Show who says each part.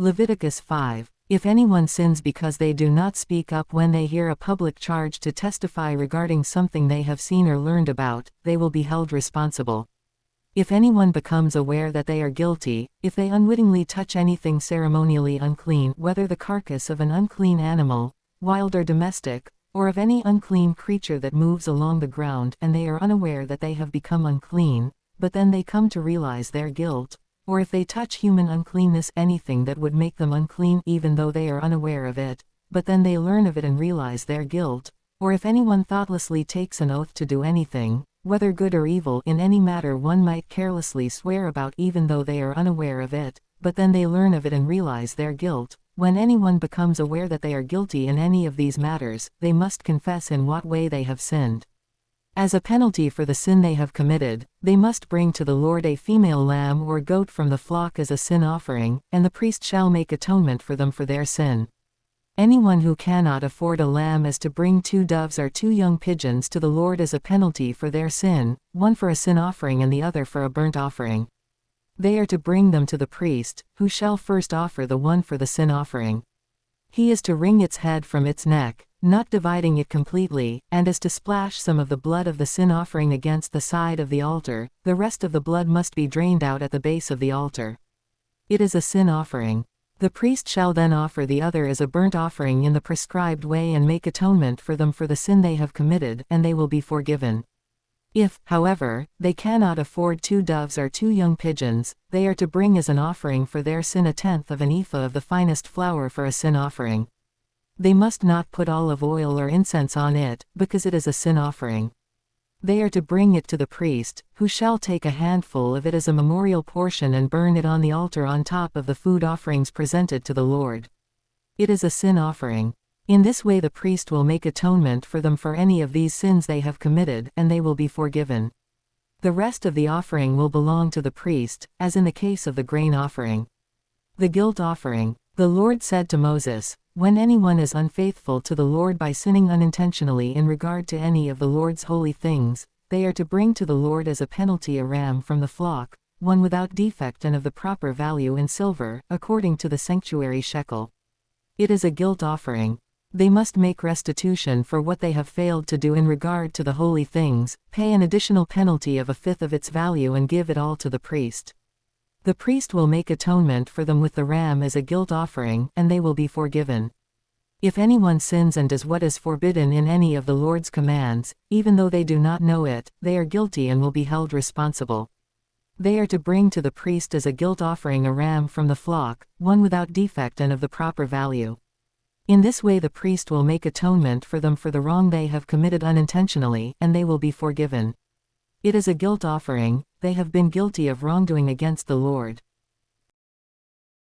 Speaker 1: Leviticus 5. If anyone sins because they do not speak up when they hear a public charge to testify regarding something they have seen or learned about, they will be held responsible. If anyone becomes aware that they are guilty, if they unwittingly touch anything ceremonially unclean, whether the carcass of an unclean animal, wild or domestic, or of any unclean creature that moves along the ground, and they are unaware that they have become unclean, but then they come to realize their guilt, or if they touch human uncleanness, anything that would make them unclean even though they are unaware of it, but then they learn of it and realize their guilt, or if anyone thoughtlessly takes an oath to do anything, whether good or evil, in any matter one might carelessly swear about even though they are unaware of it, but then they learn of it and realize their guilt. When anyone becomes aware that they are guilty in any of these matters, they must confess in what way they have sinned. As a penalty for the sin they have committed, they must bring to the Lord a female lamb or goat from the flock as a sin offering, and the priest shall make atonement for them for their sin. Anyone who cannot afford a lamb is to bring 2 doves or 2 young pigeons to the Lord as a penalty for their sin, one for a sin offering and the other for a burnt offering. They are to bring them to the priest, who shall first offer the one for the sin offering. He is to wring its head from its neck, not dividing it completely, and is to splash some of the blood of the sin offering against the side of the altar. The rest of the blood must be drained out at the base of the altar. It is a sin offering. The priest shall then offer the other as a burnt offering in the prescribed way and make atonement for them for the sin they have committed, and they will be forgiven. If, however, they cannot afford 2 doves or 2 young pigeons, they are to bring as an offering for their sin 1/10 of an ephah of the finest flour for a sin offering. They must not put olive oil or incense on it, because it is a sin offering. They are to bring it to the priest, who shall take a handful of it as a memorial portion and burn it on the altar on top of the food offerings presented to the Lord. It is a sin offering. In this way the priest will make atonement for them for any of these sins they have committed, and they will be forgiven. The rest of the offering will belong to the priest, as in the case of the grain offering. The guilt offering. The Lord said to Moses, "When anyone is unfaithful to the Lord by sinning unintentionally in regard to any of the Lord's holy things, they are to bring to the Lord as a penalty a ram from the flock, one without defect and of the proper value in silver, according to the sanctuary shekel. It is a guilt offering. They must make restitution for what they have failed to do in regard to the holy things, pay an additional penalty of 1/5 of its value and give it all to the priest. The priest will make atonement for them with the ram as a guilt offering, and they will be forgiven. If anyone sins and does what is forbidden in any of the Lord's commands, even though they do not know it, they are guilty and will be held responsible. They are to bring to the priest as a guilt offering a ram from the flock, one without defect and of the proper value. In this way the priest will make atonement for them for the wrong they have committed unintentionally, and they will be forgiven. It is a guilt offering. They have been guilty of wrongdoing against the Lord.